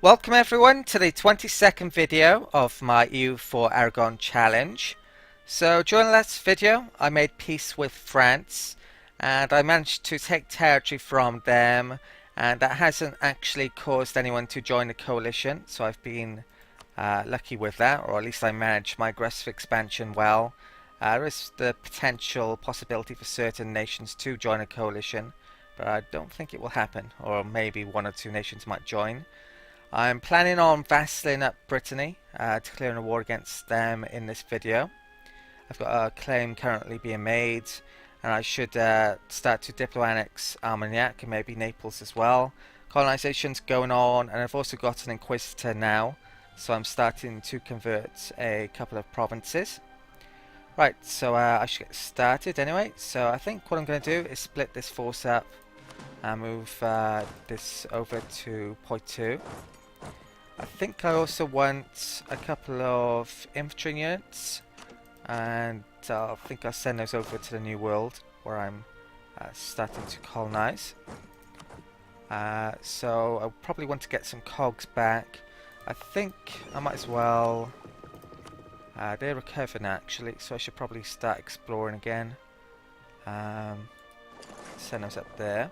Welcome everyone to the 22nd video of my EU4 Aragon challenge. So during the last video I made peace with France and I managed to take territory from them, and that hasn't actually caused anyone to join the coalition, so I've been lucky with that, or at least I managed my aggressive expansion well. There is the potential possibility for certain nations to join a coalition, but I don't think it will happen, or maybe one or two nations might join. I'm planning on vassaling up Brittany, declaring a war against them in this video. I've got a claim currently being made, and I should start to diplo-annex Armagnac and maybe Naples as well. Colonization's going on, and I've also got an Inquisitor now, so I'm starting to convert a couple of provinces. Right, so I should get started anyway. So I think what I'm going to do is split this force up and move this over to Poitou. I think I also want a couple of infantry units, and I think I'll send those over to the New World where I'm starting to colonize. So I probably want to get some cogs back. I think I might as well. They're recovering actually, so I should probably start exploring again. Send those up there.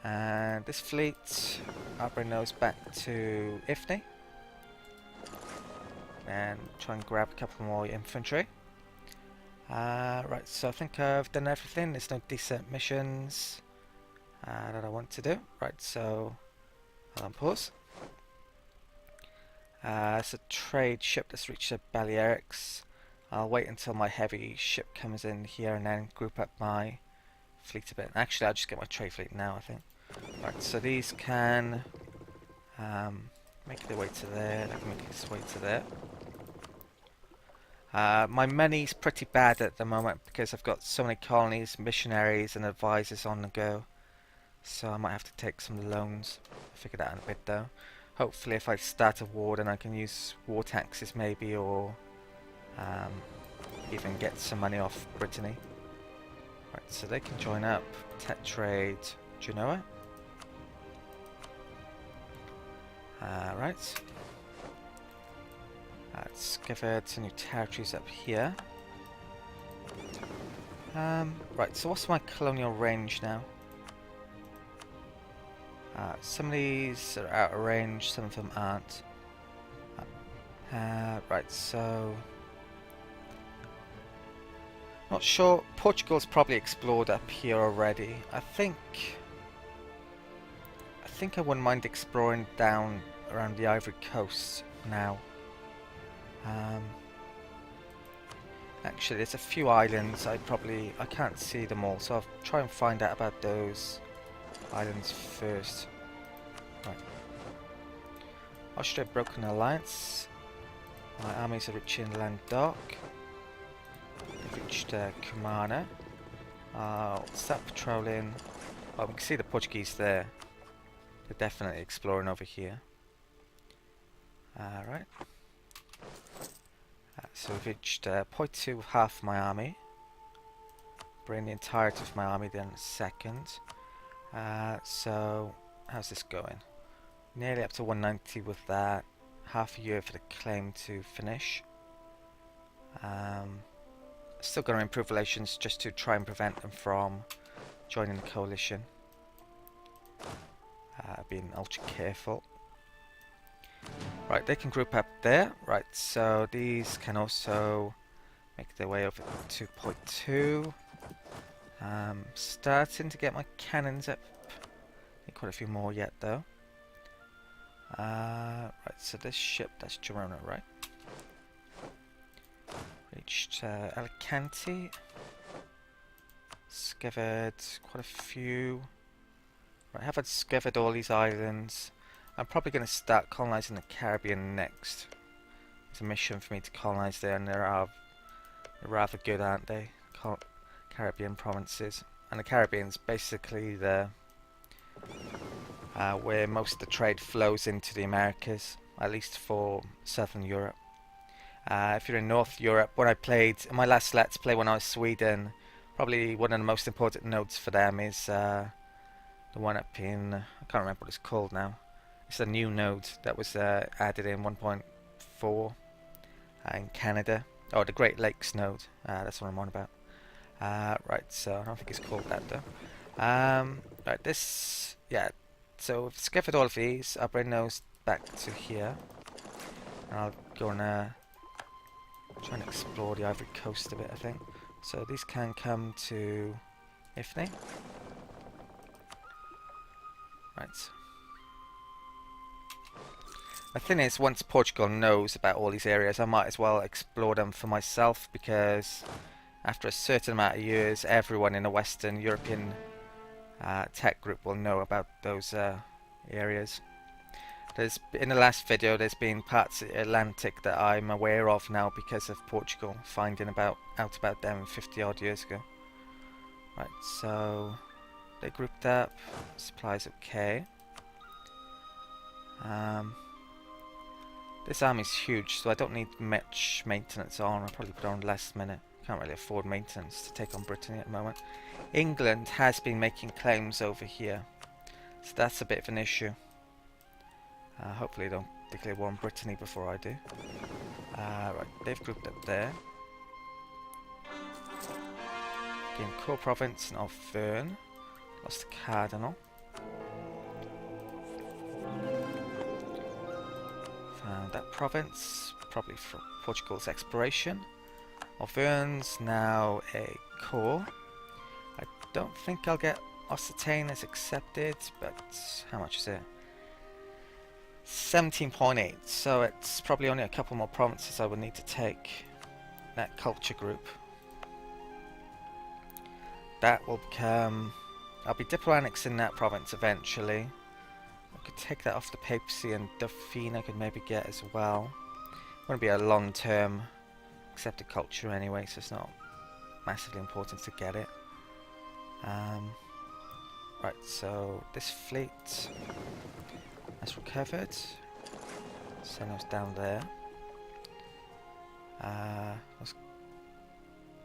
And this fleet, I'll bring those back to Ifni and try and grab a couple more infantry. Right, so I think I've done everything. There's no decent missions that I want to do. Right, so I'll unpause. It's a trade ship that's reached the Balearics. I'll wait until my heavy ship comes in here and then group up my fleet a bit. Actually, I'll just get my trade fleet now, I think. Right, so these can make their way to there. They can make its way to there. My money's pretty bad at the moment because I've got so many colonies, missionaries and advisors on the go. So I might have to take some loans. I'll figure that out in a bit though. Hopefully if I start a war then I can use war taxes maybe, or even get some money off Brittany. Right, so they can join up. Tech trade Genoa. Right. Discovered some new territories up here. Right, so what's my colonial range now? Some of these are out of range, some of them aren't. Right, so not sure. Portugal's probably explored up here already. I think I wouldn't mind exploring down around the Ivory Coast now. Actually, there's a few islands I can't see them all, so I'll try and find out about those islands first. Right. Austria broken alliance. My armies are reaching Languedoc. They've reached Cumana. I'll start patrolling. Oh, we can see the Portuguese there. They're definitely exploring over here. Right. So we've reached Poitou with half my army. Bring the entirety of my army then in a second. So how's this going? Nearly up to 190 with that. Half a year for the claim to finish. Still going to improve relations just to try and prevent them from joining the coalition. Being ultra careful. Right, they can group up there. Right, so these can also make their way over to Poitou. Starting to get my cannons up. Need quite a few more yet though. Right, so this ship, that's Girona, right? Reached Alicante. Discovered quite a few. Right, I have discovered all these islands. I'm probably going to start colonizing the Caribbean next. It's a mission for me to colonize there, and they're rather good, aren't they? Caribbean provinces. And the Caribbean's basically the where most of the trade flows into the Americas, at least for Southern Europe. If you're in North Europe, when I played in my last Let's Play when I was Sweden, probably one of the most important nodes for them is the one up in, I can't remember what it's called now. It's a new node that was added in 1.4 in Canada. Oh, the Great Lakes node. That's what I'm on about. Right, so I don't think it's called that though. Right, this, yeah. So we've discovered all of these. I'll bring those back to here, and I'll go and try and explore the Ivory Coast a bit, I think. So these can come to Ifni. Right. The thing is, once Portugal knows about all these areas, I might as well explore them for myself, because after a certain amount of years, everyone in the Western European tech group will know about those areas. In the last video, there's been parts of the Atlantic that I'm aware of now because of Portugal finding out about them 50 odd years ago. Right, so they grouped up. Supplies okay. This army's huge, so I don't need much maintenance on. I'll probably put on last minute. Can't really afford maintenance to take on Brittany at the moment. England has been making claims over here, so that's a bit of an issue. Hopefully they don't declare war on Brittany before I do. Right, they've grouped up there. Gained core province in Auvergne. Lost the Cardinal. Found that province, probably from Portugal's exploration. Auvergne's now a core. I don't think I'll get Occitane as accepted, but how much is it? 17.8, so it's probably only a couple more provinces I would need to take. That culture group. That will become... I'll be diplomatic in that province eventually. I could take that off the papacy, and Dauphine I could maybe get as well. Won't be a long-term accepted culture anyway, so it's not massively important to get it. Right, so this fleet has recovered. Send those down there. Those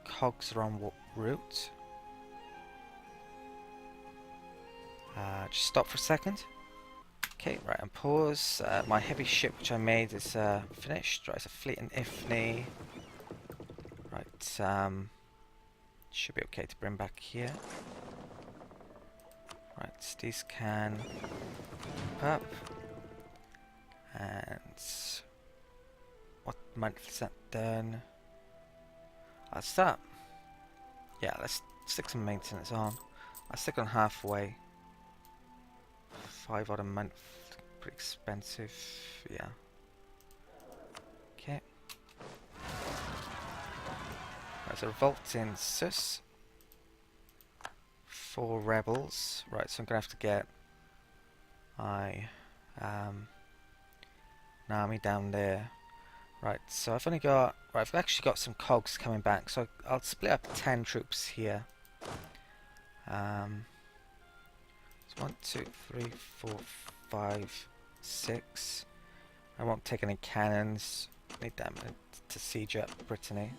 cogs are on what route? Just stop for a second. Okay, right, and pause. My heavy ship which I made is finished. Right, it's a fleet in Ifni. Right, should be okay to bring back here. Right, these can up. And what month is that done? I'll start. Yeah, let's stick some maintenance on. I'll stick on halfway. 5 odd a month. Pretty expensive. Yeah. Okay. There's a revolt in Sus. 4 rebels. Right, so I'm gonna have to get my an army down there. Right, so I've only got... Right, I've actually got some cogs coming back, so I'll split up 10 troops here. So 1, 2, 3, 4, 5, 6. I won't take any cannons. Need them to siege up Brittany.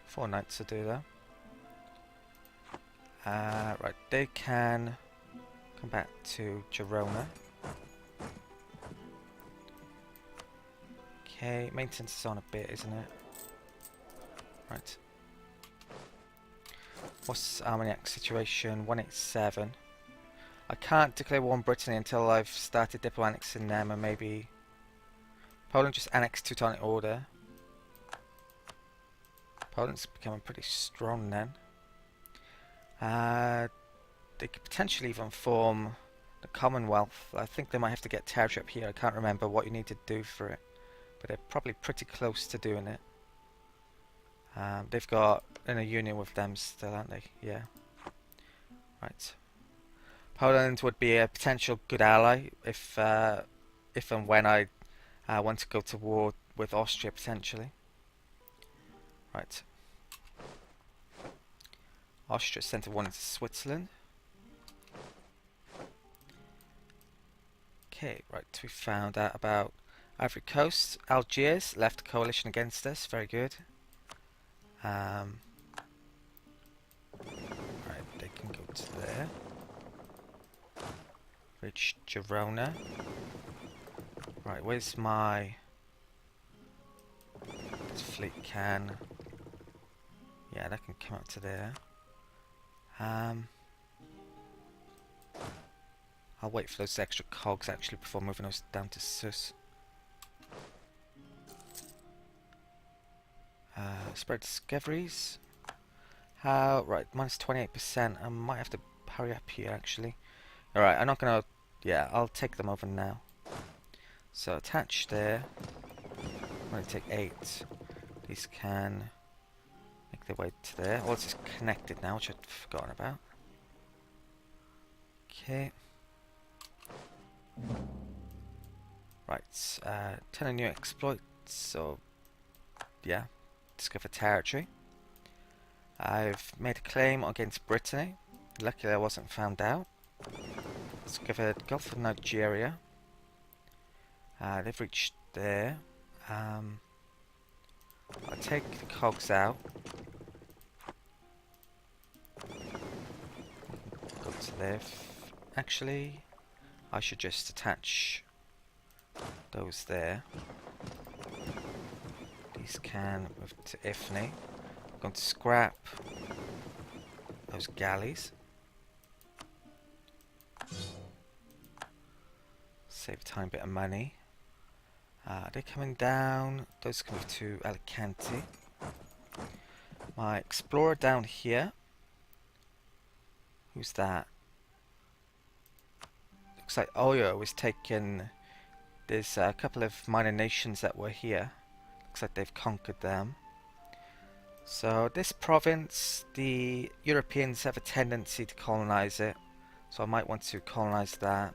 4 knights will do that. Right, they can come back to Girona. Okay, maintenance is on a bit, isn't it? Right. What's Armagnac situation? 187. I can't declare war on Brittany until I've started diplomatics in them, and maybe Poland just annexed Teutonic Order. Poland's becoming pretty strong then. They could potentially even form the Commonwealth. I think they might have to get territory up here. I can't remember what you need to do for it, but they're probably pretty close to doing it. They've got in a union with them still, aren't they? Yeah. Right. Poland would be a potential good ally if and when I want to go to war with Austria potentially. Right. Austria sent one into Switzerland. Okay, right, we found out about Ivory Coast. Algiers left a coalition against us, very good. Right, they can go to there. reach Girona. Right, where's my fleet can? Yeah, that can come up to there. I'll wait for those extra cogs actually before moving those down to Sus. Spread discoveries. Right, minus 28%. I might have to hurry up here actually. Alright, I'm not gonna... Yeah, I'll take them over now. So attach there. I'm gonna take 8. These can make their way to there. Oh, it's just connected now, which I'd forgotten about. Okay. Right, 10 of new exploits, so yeah, discover territory. I've made a claim against Brittany. Luckily I wasn't found out. Discovered Gulf of Nigeria. They've reached there. I'll take the cogs out. Go to there. Actually, I should just attach those there. These can move to Ifni. I'm going to scrap those galleys. Save a tiny bit of money. They're coming down. Those can move to Alicante. My explorer down here. Who's that? Looks like Oyo was taken. There's a couple of minor nations that were here. Looks like they've conquered them. So this province, the Europeans have a tendency to colonize it. So I might want to colonize that,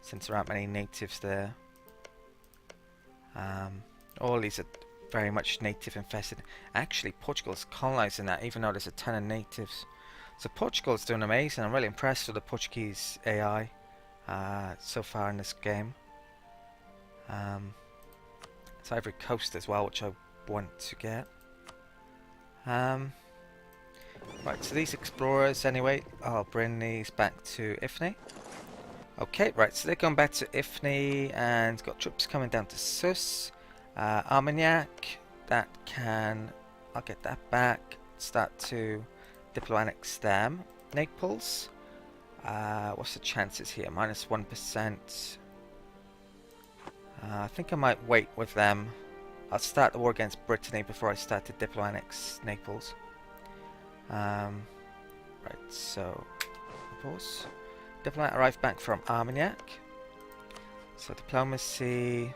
since there aren't many natives there. All these are very much native infested. Actually, Portugal's colonizing that, even though there's a ton of natives. So Portugal's doing amazing. I'm really impressed with the Portuguese AI so far in this game. It's Ivory Coast as well, which I want to get. Right, so these explorers anyway, I'll bring these back to Ifni. Okay, right, so they're going back to Ifni and got troops coming down to Sus. Armagnac, that can... I'll get that back. Start to diplomatic them. Naples, what's the chances here? Minus 1%. I think I might wait with them. I'll start the war against Brittany before I start to diplomatics Naples. Right, so Naples. Diplomat arrived back from Armagnac. So diplomacy.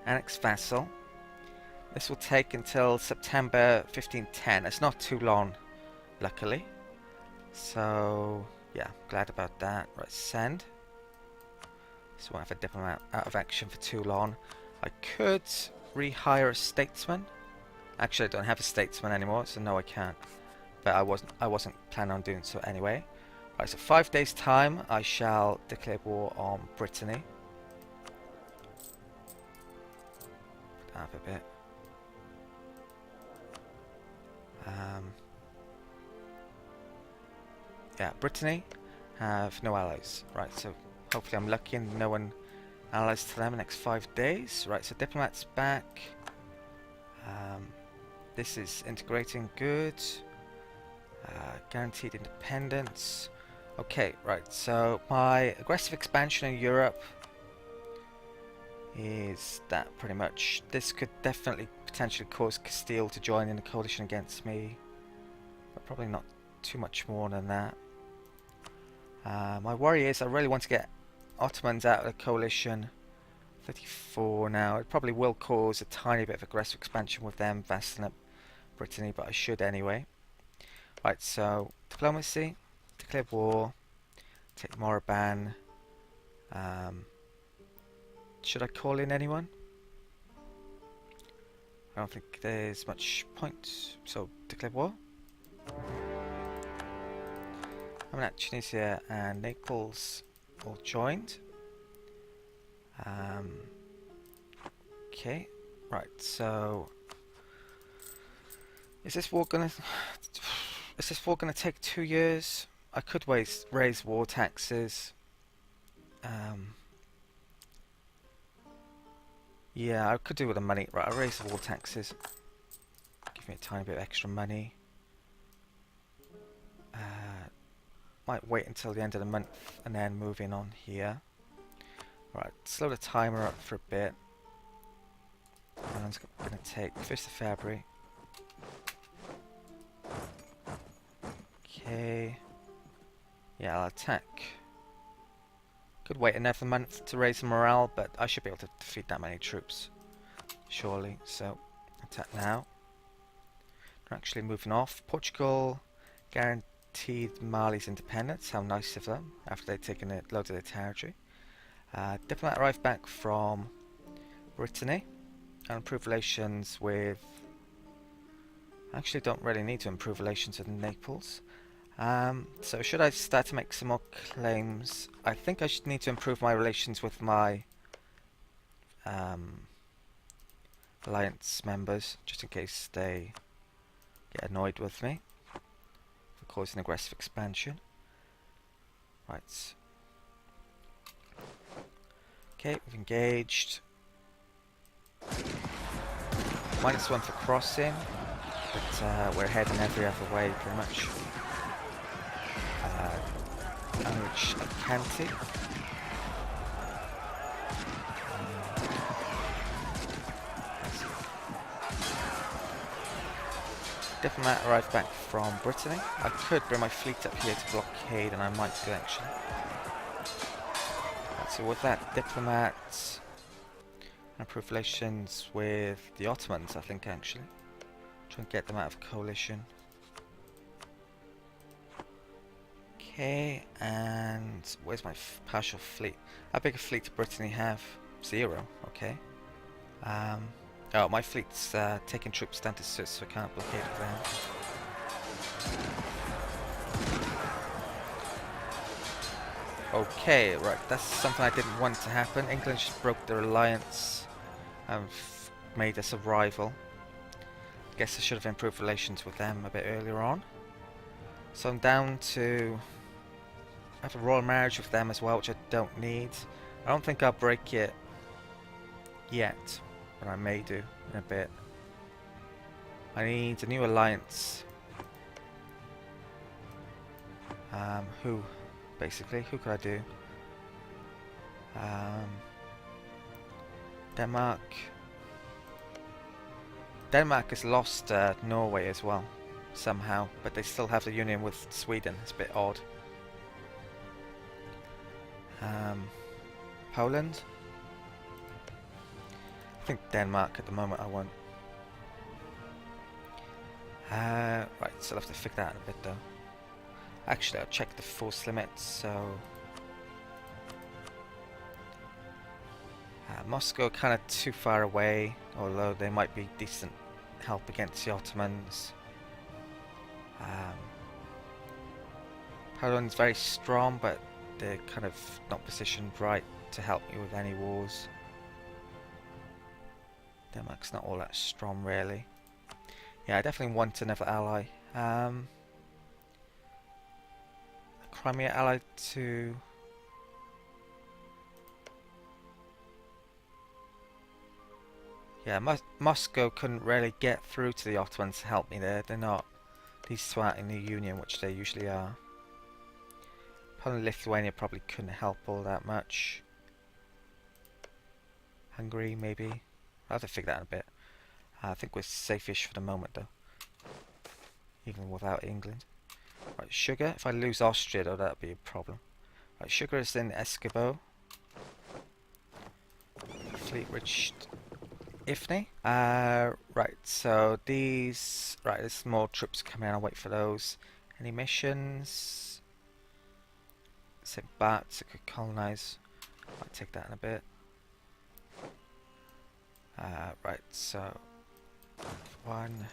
Annex vassal. This will take until September 1510. It's not too long, luckily. So yeah, glad about that. Right, send. So I won't have a diplomat out of action for too long. I could rehire a statesman. Actually, I don't have a statesman anymore, so no, I can't. But I wasn't planning on doing so anyway. Right, so 5 days' time, I shall declare war on Brittany. Put that up a bit. Yeah, Brittany have no allies. Right, so hopefully I'm lucky and no one allies to them in the next 5 days. Right, so diplomats back. This is integrating good. Guaranteed independence. Okay, right, so my aggressive expansion in Europe is that pretty much. This could definitely potentially cause Castile to join in a coalition against me, but probably not too much more than that. My worry is I really want to get Ottomans out of the coalition. 34 now. It probably will cause a tiny bit of aggressive expansion with them, vassing up Brittany, but I should anyway. Right, so diplomacy, declare war, take Moraban. Should I call in anyone? I don't think there's much point, so declare war. I'm at Tunisia and Naples all joined. Okay, right, so is this war gonna take 2 years? I could raise war taxes. Yeah, I could do with the money. Right, I'll raise the war taxes. Give me a tiny bit of extra money. Might wait until the end of the month and then move in on here. Right, slow the timer up for a bit. And it's going to take 1st of February. Okay. Yeah, I'll attack. Could wait another month to raise the morale, but I should be able to defeat that many troops. Surely. So, attack now. They're actually moving off. Portugal guaranteed Mali's independence. How nice of them, after they'd taken a load of their territory. Diplomat arrived back from Brittany and improved relations with... Actually don't really need to improve relations with Naples. So should I start to make some more claims? I think I should need to improve my relations with my alliance members, just in case they get annoyed with me for causing aggressive expansion. Right. Okay, we've engaged. -1 for crossing, but we're heading every other way pretty much. Language Canty. Diplomat arrived back from Brittany. I could bring my fleet up here to blockade, and I might do actually. Right, so with that, diplomat, improve relations with the Ottomans, I think actually. Try and get them out of coalition. Okay, and where's my partial fleet? How big a fleet does Brittany have? 0, okay. Oh, my fleet's taking troops down to Sus, so I can't blockade them. Okay, right, that's something I didn't want to happen. England just broke their alliance and made us a rival. Guess I should have improved relations with them a bit earlier on. So I'm down to... I have a royal marriage with them as well, which I don't need. I don't think I'll break it yet, but I may do in a bit. I need a new alliance. Who, basically? Who could I do? Denmark. Denmark has lost Norway as well, somehow, but they still have the union with Sweden. It's a bit odd. Poland. I think Denmark at the moment I want. Right, so I'll have to figure that out a bit though. Actually, I'll check the force limits, so... Moscow kind of too far away, although they might be decent help against the Ottomans. Poland's very strong, but they're kind of not positioned right to help me with any wars. Denmark's not all that strong, really. Yeah, I definitely want another ally. Crimea allied to... Yeah, Moscow couldn't really get through to the Ottomans to help me there. They're not these twat in the Union, which they usually are. Poland and Lithuania probably couldn't help all that much. Hungary, maybe. I'll have to figure that out in a bit. I think we're safe-ish for the moment, though. Even without England. Right, sugar. If I lose Austria, though, that'd be a problem. Right, sugar is in Eskimo. Fleet reached Ifni. Right, so these... Right, there's more troops coming in. I'll wait for those. Any missions? Say bats that could colonize. I'll take that in a bit. Right, so... One...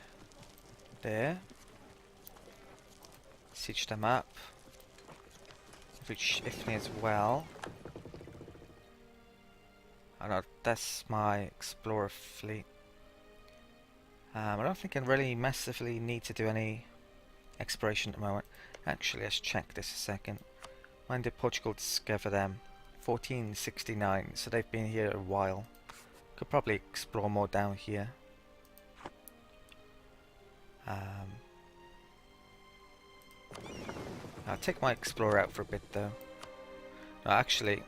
There. Siege them up. Reach Ifni as well. I know, that's my explorer fleet. I don't think I really massively need to do any exploration at the moment. Actually, let's check this a second. When did Portugal discover them? 1469, so they've been here a while. Could probably explore more down here. I'll take my explorer out for a bit though. No, actually,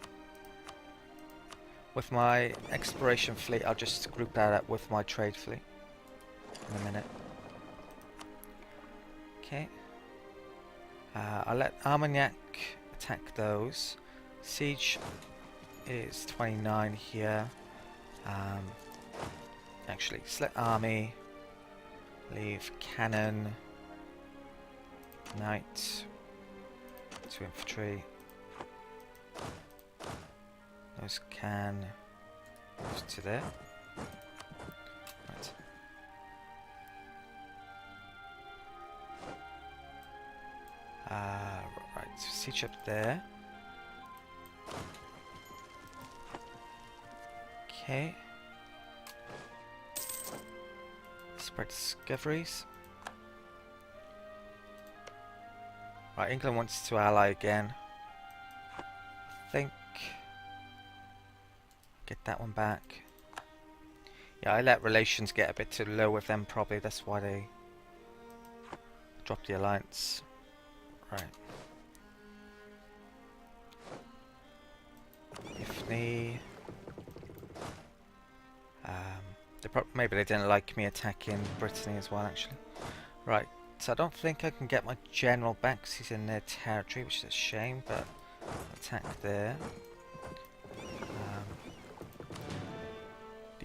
with my exploration fleet, I'll just group that up with my trade fleet in a minute. Okay. I'll let Armagnac attack those. Siege is 29 here. Actually, select army, leave cannon, knight, to infantry. Those can move to there. Right. Right, so siege up there. Okay. Spread discoveries. Right, England wants to ally again. I think. Get that one back. Yeah, I let relations get a bit too low with them probably. That's why they dropped the alliance. Right. If they... maybe they didn't like me attacking Brittany as well, actually. Right, so I don't think I can get my general back because he's in their territory, which is a shame, but attack there.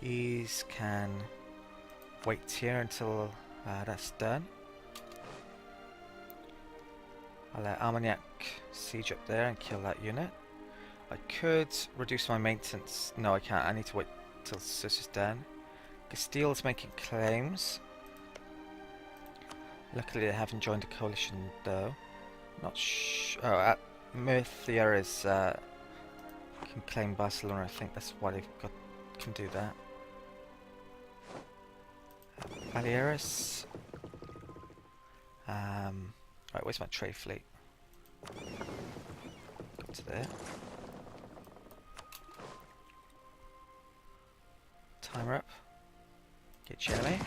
These can wait here until that's done. I'll let Armagnac siege up there and kill that unit. I could reduce my maintenance. No, I can't. I need to wait till this is done. Castile's making claims. Luckily, they haven't joined the coalition though. Not Murcia is can claim Barcelona. I think that's why they've got can do that. Balearis. Right, where's my trade fleet? Go to there. Timer up. Get jelly.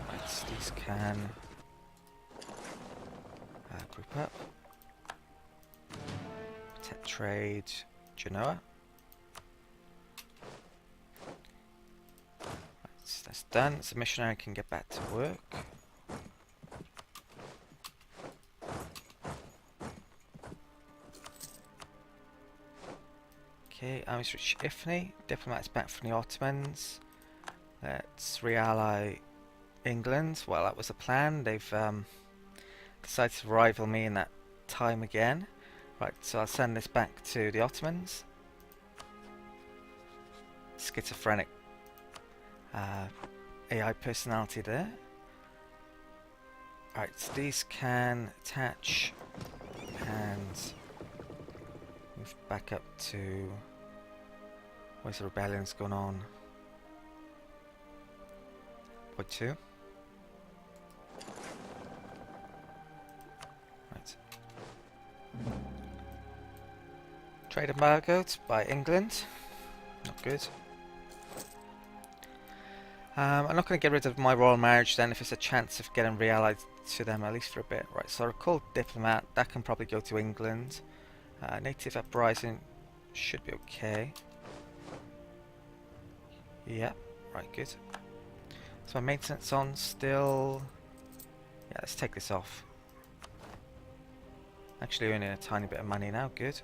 Right, these can group up. Protect trade. Genoa. Right, that's done. So missionary can get back to work. Okay, armies reach Ifni. Diplomats back from the Ottomans. Let's re-ally England. Well, that was the plan. They've decided to rival me in that time again. Right, so I'll send this back to the Ottomans. Schizophrenic AI personality there. Right, so these can attach and move back up to... Where's the rebellions going on? Point 2. Right. Trade embargoed by England. Not good. I'm not going to get rid of my royal marriage then if it's a chance of getting re-allied to them at least for a bit. Right, so I'll call diplomat. That can probably go to England. Native uprising should be okay. Yeah, right, good. So my maintenance on still... Yeah, let's take this off. Actually earning a tiny bit of money now, good.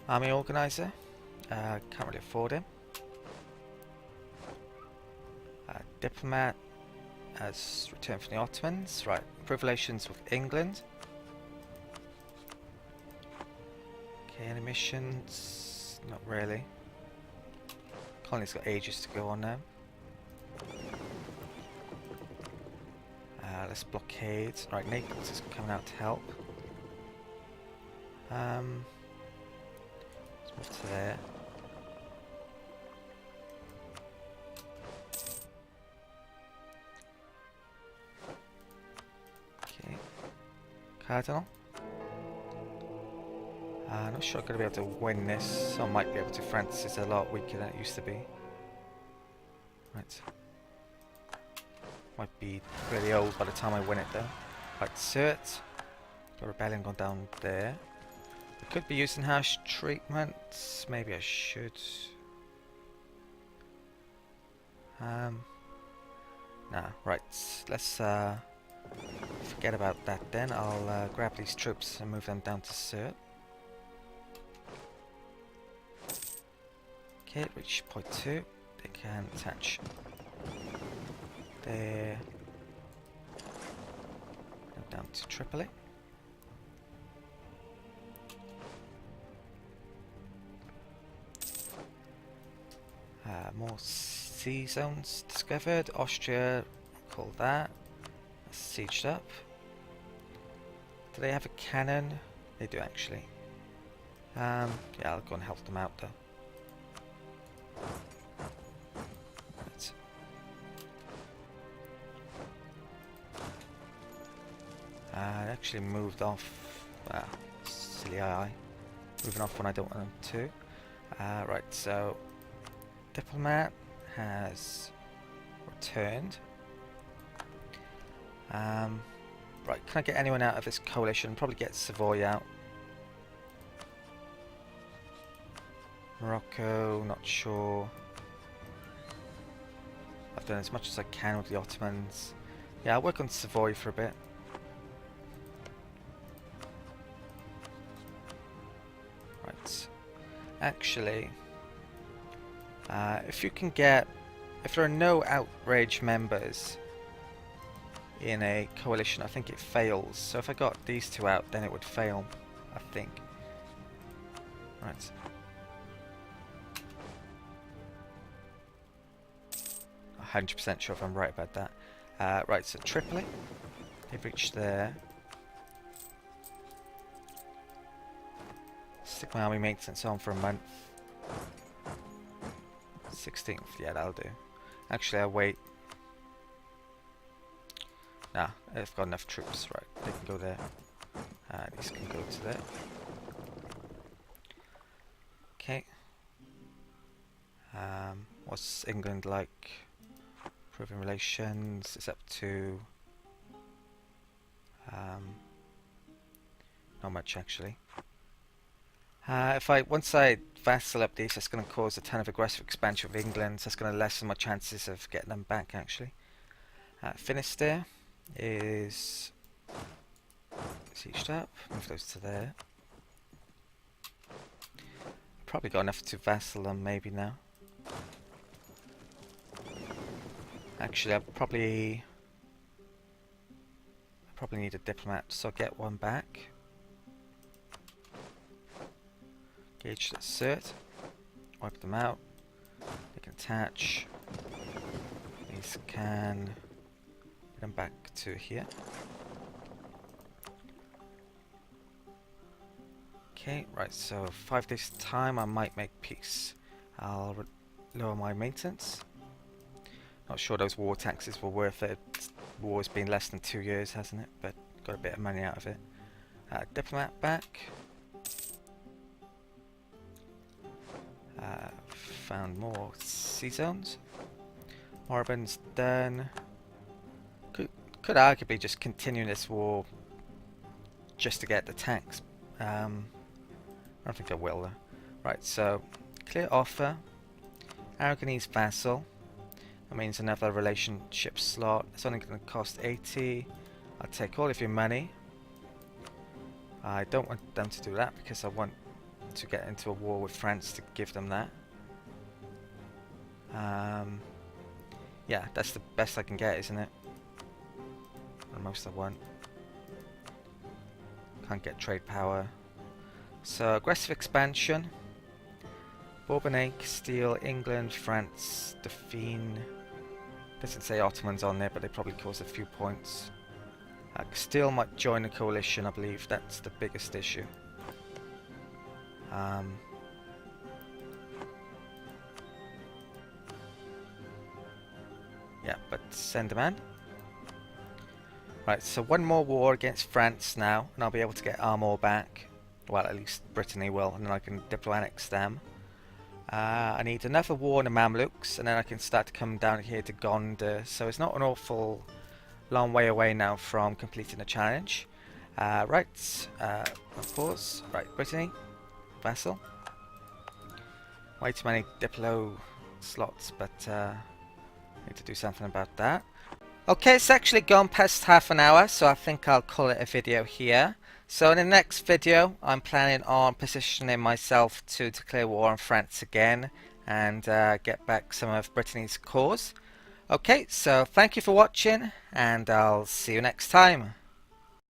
Army organizer, can't really afford him. Diplomat has returned from the Ottomans. Right, improve relations with England. Okay, any missions? Not really. Colony's got ages to go on now. Let's blockade. Right, Naples is coming out to help. Let's move to there. Cardinal. I'm not sure I'm going to be able to win this. So I might be able to. France is a lot weaker than it used to be. Right. Might be really old by the time I win it though. Right, cert. Got rebellion gone down there. I could be using harsh treatment. Maybe I should. Nah, right. Let's forget about that then. I'll grab these troops and move them down to cert. Okay, reach point 2. They can attach there. Go down to Tripoli. More sea zones discovered. Austria, call that. Sieged up. Do they have a cannon? They do actually. Yeah, I'll go and help them out though. Right. I actually moved off. Silly eye. Moving off when I don't want them to. Right, so diplomat has returned. Right, can I get anyone out of this coalition? Probably get Savoy out. Morocco, not sure. I've done as much as I can with the Ottomans. Yeah, I'll work on Savoy for a bit. Right. Actually, if you can get... If there are no outrage members in a coalition, I think it fails. So if I got these two out, then it would fail, I think. Right. I'm 100% sure if I'm right about that. Right, so Tripoli. They've reached there. Stick my army maintenance on for a month. 16th, yeah, that'll do. Actually, I'll wait. Nah, they've got enough troops, right, they can go there. These can go to there. Okay. What's England like? Improving relations, it's up to... not much actually. Once I vassal up these, that's going to cause a ton of aggressive expansion of England, so that's going to lessen my chances of getting them back actually. Finisterre is sieged up, move those to there. Probably got enough to vassal them maybe now. Actually, I probably need a diplomat, so I'll get one back. Gauge that cert, wipe them out. They can attach. These can get them back to here. Okay, right, so 5 days time I might make peace. I'll lower my maintenance. Not sure those war taxes were worth it. War's been less than 2 years, hasn't it? But got a bit of money out of it. Diplomat back. Found more sea zones. Moribund's done. Could arguably just continue this war just to get the tax. I don't think I will though. Right, so clear offer. Aragonese vassal. That means another relationship slot. It's only going to cost 80. I'll take all of your money. I don't want them to do that because I want to get into a war with France to give them that. Yeah, that's the best I can get, isn't it? The most I want. Can't get trade power. So aggressive expansion. Bourbonnais, Castile, England, France, Dauphine. Doesn't say Ottomans on there, but they probably cause a few points. Castile might join the coalition, I believe. That's the biggest issue. Yeah, but send a man. Right, so one more war against France now, and I'll be able to get Armor back. Well, at least Brittany will, and then I can diplo-annex them. I need another war on the Mamluks, and then I can start to come down here to Gondar. So it's not an awful long way away now from completing the challenge. Right, pause. Right, Brittany, vassal. Way too many diplo slots, but need to do something about that. Okay, it's actually gone past half an hour, so I think I'll call it a video here. So in the next video, I'm planning on positioning myself to declare war on France again and get back some of Brittany's cores. Okay, so thank you for watching, and I'll see you next time.